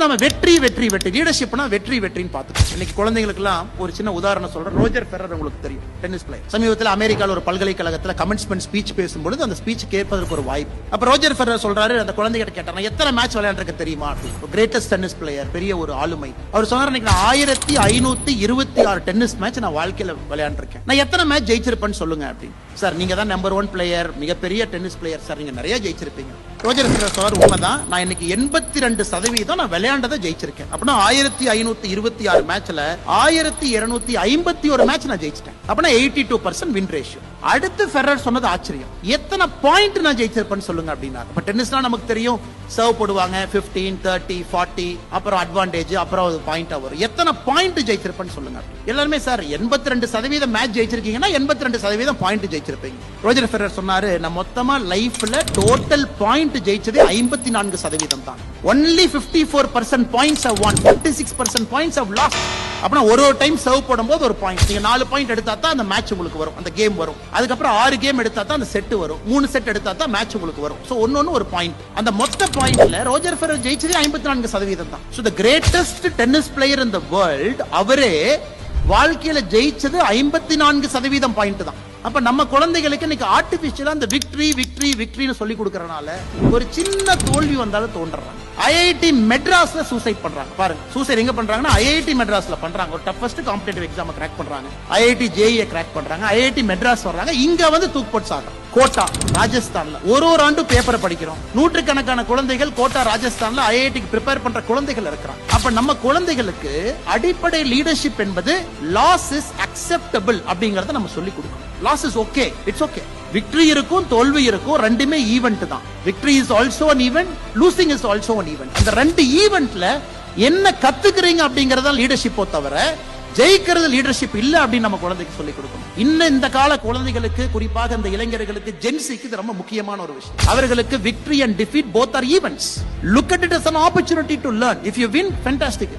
நம்ம வெற்றி வெற்றி வெற்றி லீடர்ஷிப்னா வெற்றி வெற்றின்னு பார்த்துக்கோம். இன்னைக்கு குழந்தைகளுக்குலாம் ஒரு சின்ன உதாரணம் சொல்றேன். ரோஜர் ஃபெடரர் உங்களுக்கு தெரியும், டென்னிஸ் பிளேயர். சமீபத்தில் அமெரிக்காவில் ஒரு பல்கலைக்கழகத்தில் கமென்ஸ்மென்ட் ஸ்பீச் பேசும்போது அந்த ஸ்பீச் கேட்பதற்கு ஒரு வாய்ப்பு. அப்ப ரோஜர் ஃபெடரர் சொல்றாரு, அந்த குழந்தைகிட்ட கேட்டாங்க, எத்தனை மேட்ச் விளையாண்டுருக்க தெரியுமா? கிரேட்டஸ்ட் டென்னிஸ் பிளேயர், பெரிய ஒரு ஆளுமை. அவர் சொன்னார், 1526 டென்னிஸ் மேட்ச் நான் வாழ்க்கையில விளையாண்டுருக்கேன். நான் எத்தனை மேட்ச் ஜெயிச்சிருப்பேன்னு சொல்லுங்க அப்படின்னு. சார், நீங்க தான் நம்பர் 1 பிளேயர், மிகப்பெரிய டென்னிஸ் பிளேயர் சார், நீங்க நிறைய ஜெயிச்சிருப்பீங்க. ரோஜர் ஃபெடரர் சொல்றாரு, உண்மைதான், நான் இன்னைக்கு 82% நான் விளையாண்டதை ஜெயிச்சிருக்கேன். அப்படின்னா 1526 மேட்ச்ல 1251 மேட்ச் நான் ஜெயிச்சிட்டேன். அப்படின்னா 82% வின் ரேஷியோ. அடுத்து ஃபெடரர் சொன்னது ஆச்சரியம், எத்தனை பாயிண்ட் நான் ஜெயிச்சிருப்பேன்னு சொல்லுங்க அப்படின்னா. இப்ப டென்னிஸ்னா நமக்கு தெரியும், சர்வ் போடுவாங்க 15, 30, 40, அப்புறம் அட்வான்டேஜ், அப்புறம் பாயிண்ட் வரும். எத்தனை பாயிண்ட் ஜெயிச்சிருப்பேன்னு சொல்லுங்க. எல்லாருமே சார் 82% மேட்ச் ஜெயிச்சிருக்கீங்கன்னா 82% பாயிண்ட் ஜெயிச்சிருப்பீங்க. ரோஜர் ஃபெடரர் சொன்னாரு, நான் மொத்தமா லைஃப்ல டோட்டல் பாயிண்ட் ஜெயிச்சது 54% தான். only 54% points have won, 56% points have lost. அப்பனா ஒரு டைம் சர்வ் போடும்போது ஒரு பாயிண்ட், நீங்க 4 பாயிண்ட் எடுத்தா தான் அந்த மேட்ச் உங்களுக்கு வரும், அந்த கேம் வரும். அதுக்கப்புறம் 6 கேம் எடுத்தா தான் அந்த செட் வரும், 3 செட் எடுத்தா தான் மேட்ச் உங்களுக்கு வரும். சோ ஒன்னொன்னு ஒரு பாயிண்ட். அந்த மொத்த பாயிண்ட்ல ரோஜர் ஃபெடரர் ஜெயிச்சது 54% தான். So the greatest tennis player in the world, அவரே வாழ்க்கையில ஜெயிச்சது 54% பாயிண்ட் தான். அப்ப நம்ம குழந்தைகளுக்கு இன்னைக்கு ஆர்டிபிஷியலா அந்த விக்டரி விக்டரி விக்டரின்னு சொல்லி கொடுக்கறனால ஒரு சின்ன தோல்வி வந்தாலும் தோன்றாங்க. ஐஐடி மெட்ராஸ்ல சூசைட் பண்றாங்க. பாருங்க, சூசைட் எங்க பண்றாங்கன்னா ஐஐடி மெட்ராஸ்ல பண்றாங்க. ஒரு டஃபஸ்ட் காம்படிட்டிவ் எக்ஸாம் கிராக் பண்றாங்க, ஐஐடி ஜேஇஏ கிராக் பண்றாங்க, ஐஐடி மெட்ராஸ் வர்றாங்க, இங்க வந்து தூக்கு போட்டு சாகுறாங்க. கோட்டா ராஜஸ்தான்ல ஒரு ஆண்டு பேப்பரை படிக்கிறோம், நூற்றுக்கணக்கான குழந்தைகள் கோட்டா ராஜஸ்தான்ல ஐஐடிக்கு ப்ரிப்பேர் பண்ற குழந்தைகள் இருக்கிறாங்க. அப்ப நம்ம குழந்தைகளுக்கு அடிப்படை லீடர்ஷிப் என்பது லாஸ் இஸ் அக்செப்டபிள் அப்படிங்கறத நம்ம சொல்லி கொடுக்கணும். Loss is okay, it's okay. Victory இருக்கும், தோல்வி இருக்கும், ரெண்டுமே ஈவென்ட் தான். Victory is also an event, losing is also an event. அந்த ரெண்டு ஈவென்ட்ல என்ன கத்துக்கிறீங்க அப்படிங்கறத லீடர்ஷிப்போ தவிர ஜெயிக்கிறது லீடர்ஷிப் இல்ல அப்படின்னு நம்ம குழந்தைக்கு சொல்லி கொடுக்கணும். இன்னும் இந்த கால குழந்தைகளுக்கு, குறிப்பாக இந்த இளைஞர்களுக்கு, ஜென்சிக்கு இது ரொம்ப முக்கியமான ஒரு விஷயம். அவர்களுக்கு victory and defeat both are events. Look at it as an opportunity to learn. If you win, fantastic.